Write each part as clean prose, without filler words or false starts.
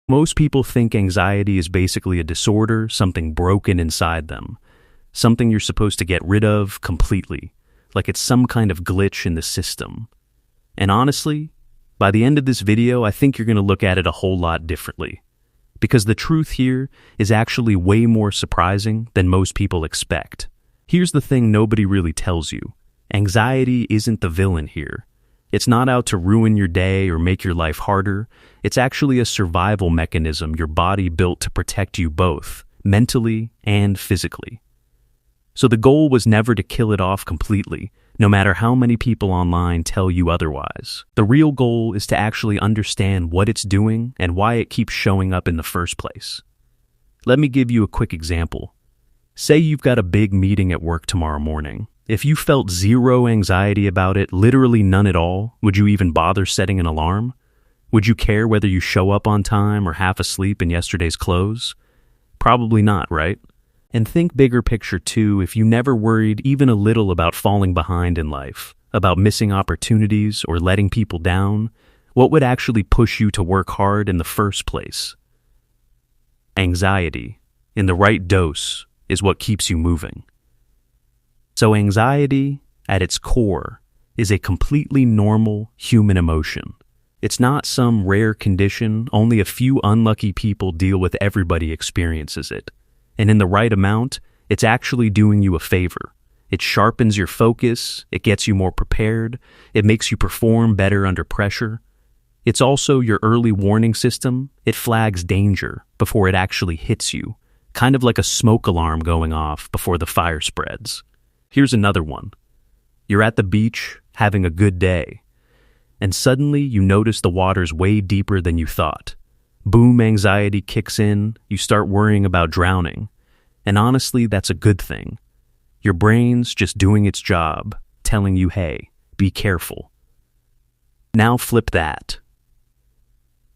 Most people think anxiety is basically a disorder, something broken inside them, something you're supposed to get rid of completely, like it's some kind of glitch in the system. And honestly, by the end of this video, I think you're going to look at it a whole lot differently. Because the truth here is actually way more surprising than most people expect. Here's the thing nobody really tells you. Anxiety isn't the villain here. It's not out to ruin your day or make your life harder. It's actually a survival mechanism your body built to protect you both, mentally and physically. So the goal was never to kill it off completely, no matter how many people online tell you otherwise. The real goal is to actually understand what it's doing and why it keeps showing up in the first place. Let me give you a quick example. Say you've got a big meeting at work tomorrow morning. If you felt zero anxiety about it, literally none at all, would you even bother setting an alarm? Would you care whether you show up on time or half asleep in yesterday's clothes? Probably not, right? And think bigger picture too. If you never worried even a little about falling behind in life, about missing opportunities or letting people down, what would actually push you to work hard in the first place? Anxiety, in the right dose, is what keeps you moving. So anxiety, at its core, is a completely normal human emotion. It's not some rare condition. Only a few unlucky people deal with. Everybody experiences it. And in the right amount, it's actually doing you a favor. It sharpens your focus, it gets you more prepared, it makes you perform better under pressure. It's also your early warning system. It flags danger before it actually hits you, kind of like a smoke alarm going off before the fire spreads. Here's another one. You're at the beach, having a good day, and suddenly you notice the water's way deeper than you thought. Boom, anxiety kicks in, you start worrying about drowning. And honestly, that's a good thing. Your brain's just doing its job, telling you, hey, be careful. Now flip that.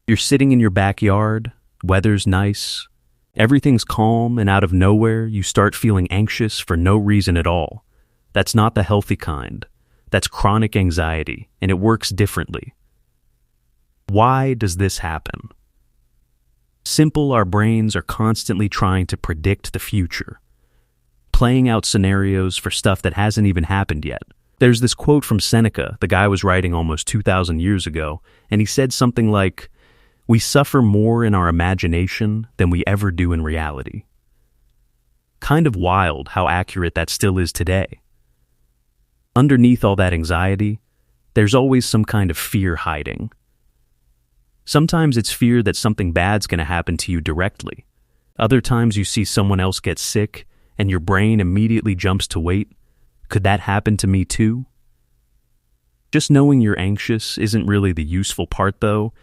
You're sitting in your backyard, weather's nice, everything's calm, and out of nowhere, you start feeling anxious for no reason at all. That's not the healthy kind. That's chronic anxiety, and it works differently. Why does this happen? Simple, our brains are constantly trying to predict the future, playing out scenarios for stuff that hasn't even happened yet. There's this quote from Seneca, the guy was writing almost 2,000 years ago, and he said something like, "We suffer more in our imagination than we ever do in reality." Kind of wild how accurate that still is today. Underneath all that anxiety, there's always some kind of fear hiding. Sometimes it's fear that something bad's going to happen to you directly. Other times you see someone else get sick, and your brain immediately jumps to wait. Could that happen to me too? Just knowing you're anxious isn't really the useful part though.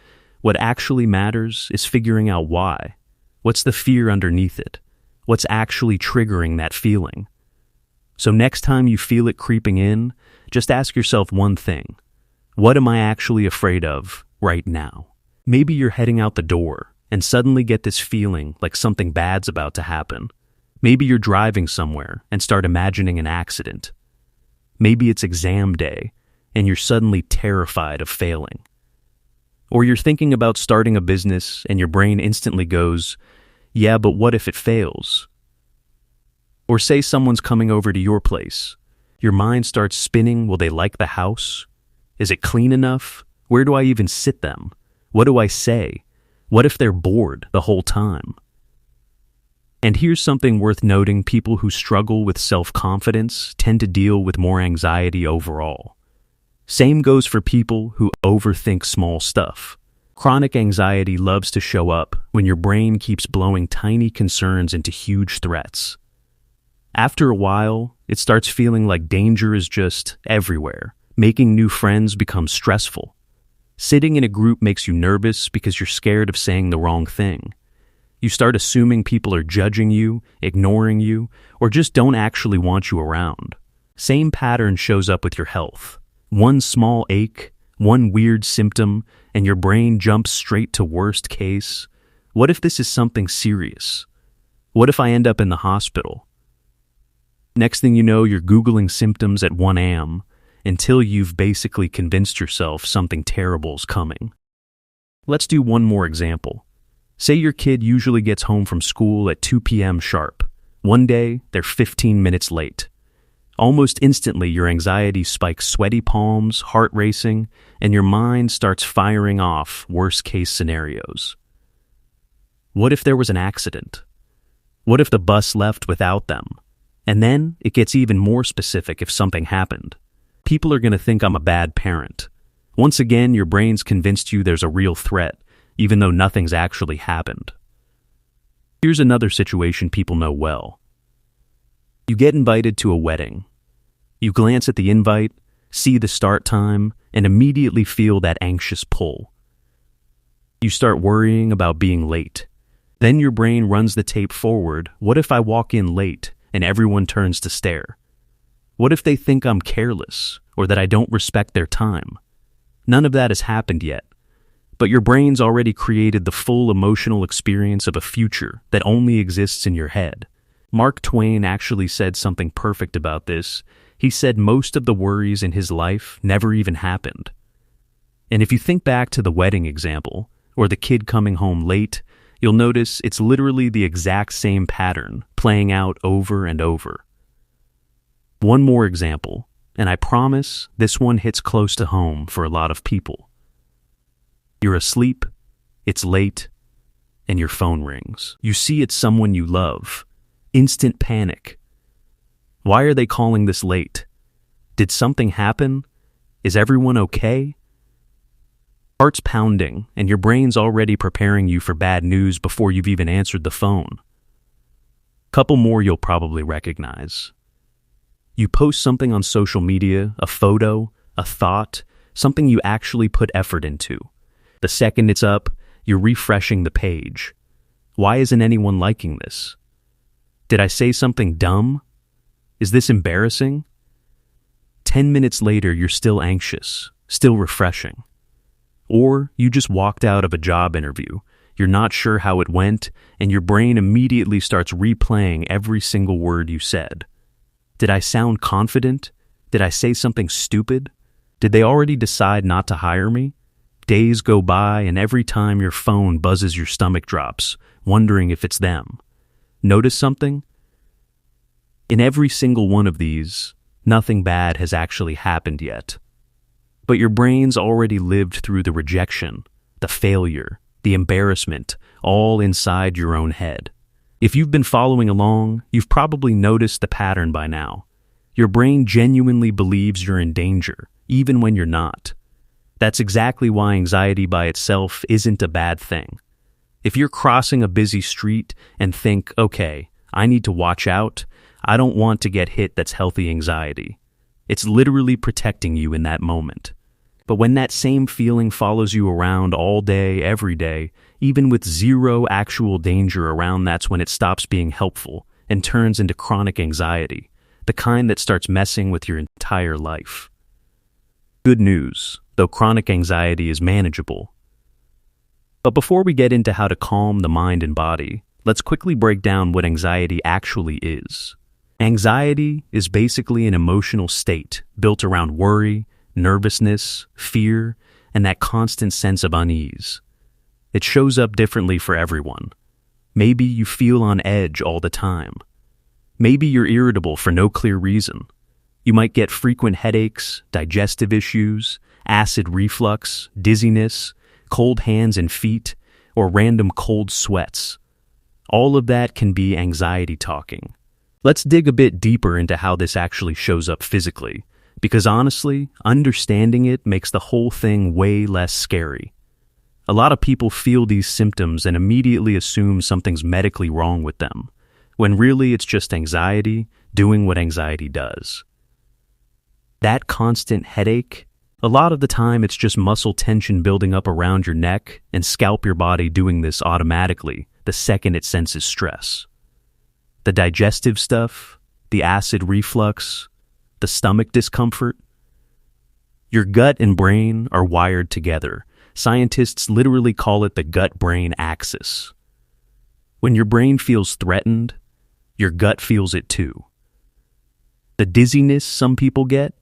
What actually matters is figuring out why. What's the fear underneath it? What's actually triggering that feeling? So next time you feel it creeping in, just ask yourself one thing. What am I actually afraid of right now? Maybe you're heading out the door and suddenly get this feeling like something bad's about to happen. Maybe you're driving somewhere and start imagining an accident. Maybe it's exam day and you're suddenly terrified of failing. Or you're thinking about starting a business and your brain instantly goes, yeah, but what if it fails? Or say someone's coming over to your place. Your mind starts spinning, will they like the house? Is it clean enough? Where do I even sit them? What do I say? What if they're bored the whole time? And here's something worth noting. People who struggle with self-confidence tend to deal with more anxiety overall. Same goes for people who overthink small stuff. Chronic anxiety loves to show up when your brain keeps blowing tiny concerns into huge threats. After a while, it starts feeling like danger is just everywhere. Making new friends becomes stressful. Sitting in a group makes you nervous because you're scared of saying the wrong thing. You start assuming people are judging you, ignoring you, or just don't actually want you around. Same pattern shows up with your health. One small ache, one weird symptom, and your brain jumps straight to worst case. What if this is something serious? What if I end up in the hospital? Next thing you know, you're Googling symptoms at 1 a.m. until you've basically convinced yourself something terrible's coming. Let's do one more example. Say your kid usually gets home from school at 2 p.m. sharp. One day, they're 15 minutes late. Almost instantly, your anxiety spikes sweaty palms, heart racing, and your mind starts firing off worst-case scenarios. What if there was an accident? What if the bus left without them? And then it gets even more specific if something happened. People are going to think I'm a bad parent. Once again, your brain's convinced you there's a real threat, even though nothing's actually happened. Here's another situation people know well. You get invited to a wedding. You glance at the invite, see the start time, and immediately feel that anxious pull. You start worrying about being late. Then your brain runs the tape forward. What if I walk in late and everyone turns to stare? What if they think I'm careless or that I don't respect their time? None of that has happened yet, but your brain's already created the full emotional experience of a future that only exists in your head. Mark Twain actually said something perfect about this. He said most of the worries in his life never even happened. And if you think back to the wedding example, or the kid coming home late, you'll notice it's literally the exact same pattern playing out over and over. One more example, and I promise this one hits close to home for a lot of people. You're asleep, it's late, and your phone rings. You see it's someone you love. Instant panic. Why are they calling this late? Did something happen? Is everyone okay? Heart's pounding, and your brain's already preparing you for bad news before you've even answered the phone. Couple more you'll probably recognize. You post something on social media, a photo, a thought, something you actually put effort into. The second it's up, you're refreshing the page. Why isn't anyone liking this? Did I say something dumb? Is this embarrassing? 10 minutes later, you're still anxious, still refreshing. Or you just walked out of a job interview, you're not sure how it went, and your brain immediately starts replaying every single word you said. Did I sound confident? Did I say something stupid? Did they already decide not to hire me? Days go by, and every time your phone buzzes, your stomach drops, wondering if it's them. Notice something? In every single one of these, nothing bad has actually happened yet. But your brain's already lived through the rejection, the failure, the embarrassment, all inside your own head. If you've been following along, you've probably noticed the pattern by now. Your brain genuinely believes you're in danger, even when you're not. That's exactly why anxiety by itself isn't a bad thing. If you're crossing a busy street and think, okay, I need to watch out, I don't want to get hit, that's healthy anxiety. It's literally protecting you in that moment. But when that same feeling follows you around all day, every day, even with zero actual danger around, that's when it stops being helpful and turns into chronic anxiety, the kind that starts messing with your entire life. Good news, though chronic anxiety is manageable. But before we get into how to calm the mind and body, let's quickly break down what anxiety actually is. Anxiety is basically an emotional state built around worry, nervousness, fear, and that constant sense of unease. It shows up differently for everyone. Maybe you feel on edge all the time. Maybe you're irritable for no clear reason. You might get frequent headaches, digestive issues, acid reflux, dizziness, cold hands and feet, or random cold sweats. All of that can be anxiety talking. Let's dig a bit deeper into how this actually shows up physically, because honestly, understanding it makes the whole thing way less scary. A lot of people feel these symptoms and immediately assume something's medically wrong with them, when really it's just anxiety doing what anxiety does. That constant headache, a lot of the time it's just muscle tension building up around your neck and scalp your body doing this automatically the second it senses stress. The digestive stuff, the acid reflux, the stomach discomfort. Your gut and brain are wired together. Scientists literally call it the gut-brain axis. When your brain feels threatened, your gut feels it too. The dizziness some people get,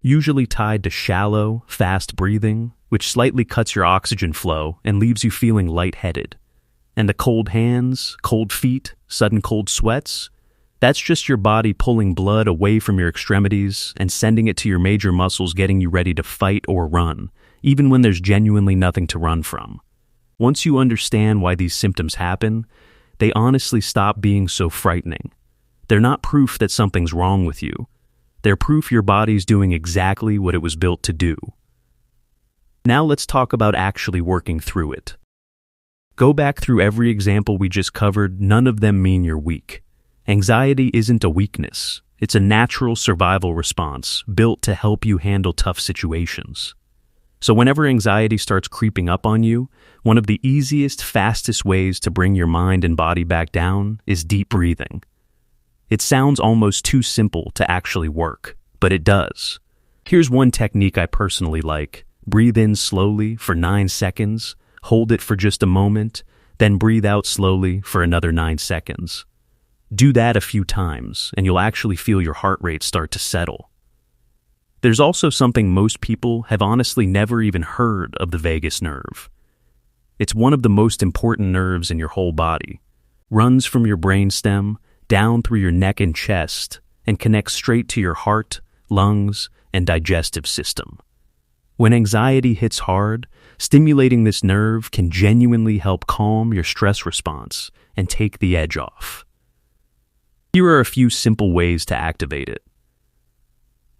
usually tied to shallow, fast breathing, which slightly cuts your oxygen flow and leaves you feeling lightheaded. And the cold hands, cold feet, sudden cold sweats, that's just your body pulling blood away from your extremities and sending it to your major muscles, getting you ready to fight or run, even when there's genuinely nothing to run from. Once you understand why these symptoms happen, they honestly stop being so frightening. They're not proof that something's wrong with you. They're proof your body's doing exactly what it was built to do. Now let's talk about actually working through it. Go back through every example we just covered. None of them mean you're weak. Anxiety isn't a weakness. It's a natural survival response built to help you handle tough situations. So whenever anxiety starts creeping up on you, one of the easiest, fastest ways to bring your mind and body back down is deep breathing. It sounds almost too simple to actually work, but it does. Here's one technique I personally like. Breathe in slowly for 9 seconds, hold it for just a moment, then breathe out slowly for another 9 seconds. Do that a few times, and you'll actually feel your heart rate start to settle. There's also something most people have honestly never even heard of: the vagus nerve. It's one of the most important nerves in your whole body. Runs from your brainstem, down through your neck and chest, and connects straight to your heart, lungs, and digestive system. When anxiety hits hard, stimulating this nerve can genuinely help calm your stress response and take the edge off. Here are a few simple ways to activate it.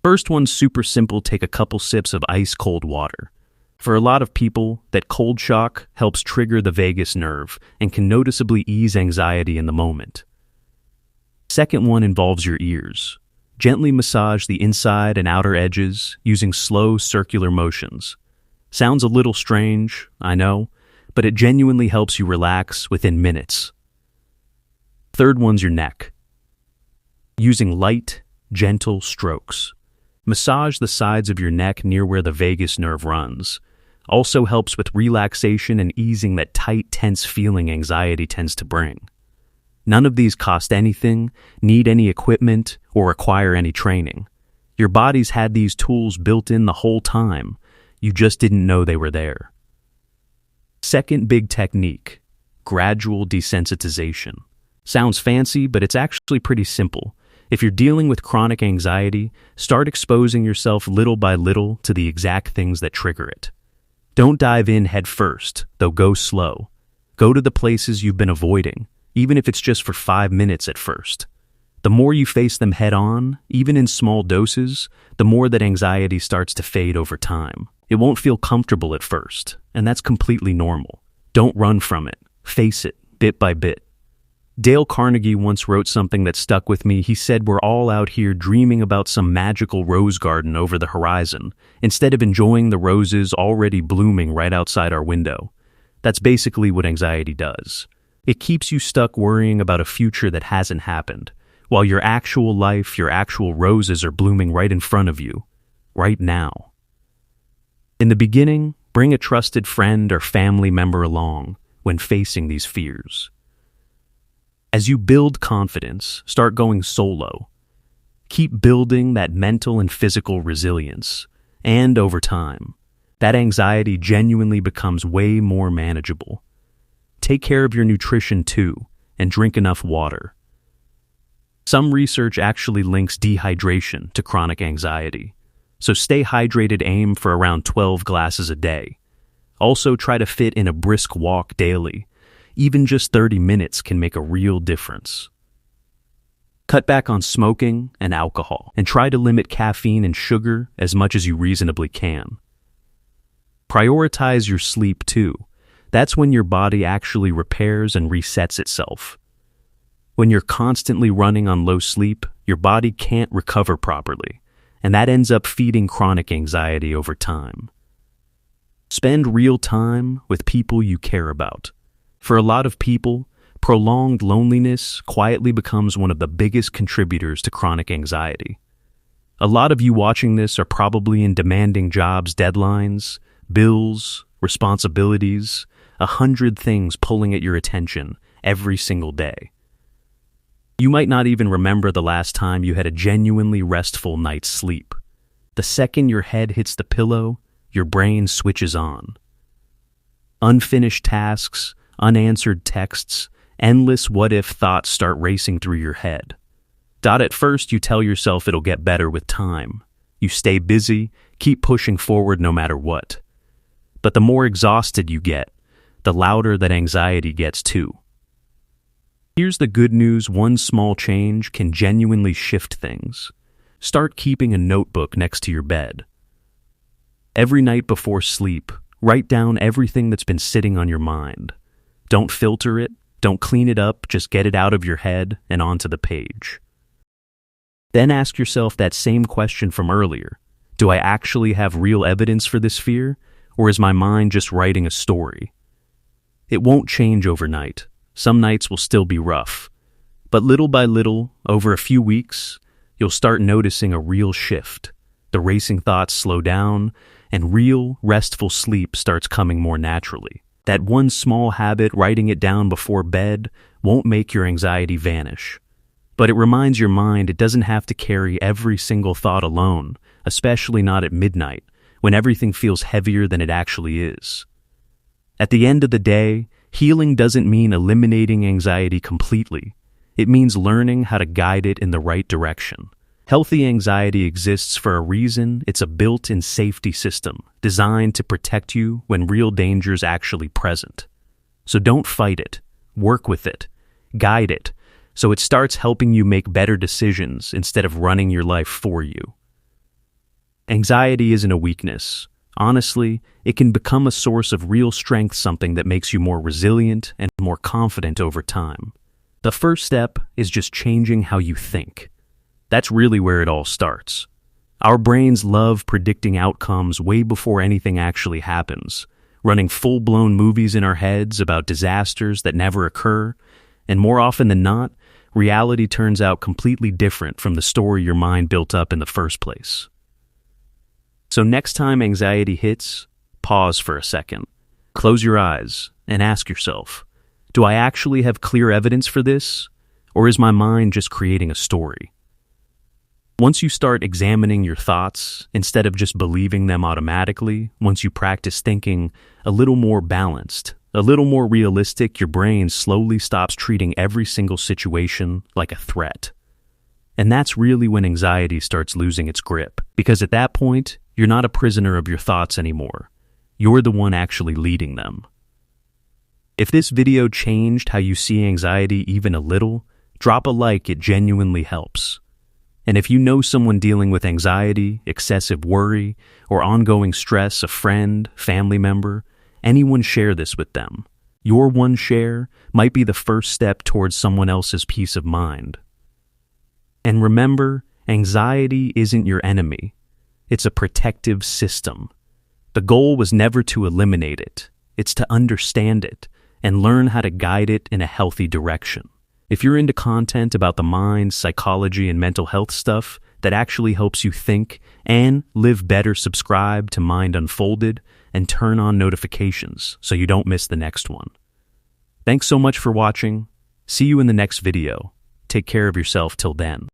First one's super simple. Take a couple sips of ice-cold water. For a lot of people, that cold shock helps trigger the vagus nerve and can noticeably ease anxiety in the moment. Second one involves your ears. Gently massage the inside and outer edges using slow circular motions. Sounds a little strange, I know, but it genuinely helps you relax within minutes. Third one's your neck. Using light, gentle strokes. Massage the sides of your neck near where the vagus nerve runs. Also helps with relaxation and easing that tight, tense feeling anxiety tends to bring. None of these cost anything, need any equipment, or require any training. Your body's had these tools built in the whole time. You just didn't know they were there. Second big technique: gradual desensitization. Sounds fancy, but it's actually pretty simple. If you're dealing with chronic anxiety, start exposing yourself little by little to the exact things that trigger it. Don't dive in head first, though. Go slow. Go to the places you've been avoiding, even if it's just for 5 minutes at first. The more you face them head on, even in small doses, the more that anxiety starts to fade over time. It won't feel comfortable at first, and that's completely normal. Don't run from it. Face it, bit by bit. Dale Carnegie once wrote something that stuck with me. He said, "We're all out here dreaming about some magical rose garden over the horizon, instead of enjoying the roses already blooming right outside our window." That's basically what anxiety does. It keeps you stuck worrying about a future that hasn't happened, while your actual life, your actual roses are blooming right in front of you, right now. In the beginning, bring a trusted friend or family member along when facing these fears. As you build confidence, start going solo. Keep building that mental and physical resilience, and over time, that anxiety genuinely becomes way more manageable. Take care of your nutrition too, and drink enough water. Some research actually links dehydration to chronic anxiety, so stay hydrated. Aim for around 12 glasses a day. Also try to fit in a brisk walk daily. Even just 30 minutes can make a real difference. Cut back on smoking and alcohol, and try to limit caffeine and sugar as much as you reasonably can. Prioritize your sleep too. That's when your body actually repairs and resets itself. When you're constantly running on low sleep, your body can't recover properly, and that ends up feeding chronic anxiety over time. Spend real time with people you care about. For a lot of people, prolonged loneliness quietly becomes one of the biggest contributors to chronic anxiety. A lot of you watching this are probably in demanding jobs, deadlines, bills, responsibilities, 100 things pulling at your attention every single day. You might not even remember the last time you had a genuinely restful night's sleep. The second your head hits the pillow, your brain switches on. Unfinished tasks, unanswered texts, endless what-if thoughts start racing through your head. At first, you tell yourself it'll get better with time. You stay busy, keep pushing forward no matter what. But the more exhausted you get, the louder that anxiety gets too. Here's the good news: one small change can genuinely shift things. Start keeping a notebook next to your bed. Every night before sleep, write down everything that's been sitting on your mind. Don't filter it, don't clean it up, just get it out of your head and onto the page. Then ask yourself that same question from earlier. Do I actually have real evidence for this fear, or is my mind just writing a story? It won't change overnight. Some nights will still be rough. But little by little, over a few weeks, you'll start noticing a real shift. The racing thoughts slow down, and real, restful sleep starts coming more naturally. That one small habit, writing it down before bed, won't make your anxiety vanish. But it reminds your mind it doesn't have to carry every single thought alone, especially not at midnight, when everything feels heavier than it actually is. At the end of the day, healing doesn't mean eliminating anxiety completely. It means learning how to guide it in the right direction. Healthy anxiety exists for a reason. It's a built-in safety system designed to protect you when real danger's actually present. So don't fight it. Work with it. Guide it, so it starts helping you make better decisions instead of running your life for you. Anxiety isn't a weakness. Honestly, it can become a source of real strength, something that makes you more resilient and more confident over time. The first step is just changing how you think. That's really where it all starts. Our brains love predicting outcomes way before anything actually happens, running full-blown movies in our heads about disasters that never occur, and more often than not, reality turns out completely different from the story your mind built up in the first place. So next time anxiety hits, pause for a second. Close your eyes and ask yourself, do I actually have clear evidence for this, or is my mind just creating a story? Once you start examining your thoughts, instead of just believing them automatically, once you practice thinking a little more balanced, a little more realistic, your brain slowly stops treating every single situation like a threat. And that's really when anxiety starts losing its grip, because at that point, you're not a prisoner of your thoughts anymore. You're the one actually leading them. If this video changed how you see anxiety even a little, drop a like. It genuinely helps. And if you know someone dealing with anxiety, excessive worry, or ongoing stress, a friend, family member, anyone, share this with them. Your one share might be the first step towards someone else's peace of mind. And remember, anxiety isn't your enemy. It's a protective system. The goal was never to eliminate it. It's to understand it and learn how to guide it in a healthy direction. If you're into content about the mind, psychology, and mental health stuff that actually helps you think and live better, subscribe to Mind Unfolded and turn on notifications so you don't miss the next one. Thanks so much for watching. See you in the next video. Take care of yourself till then.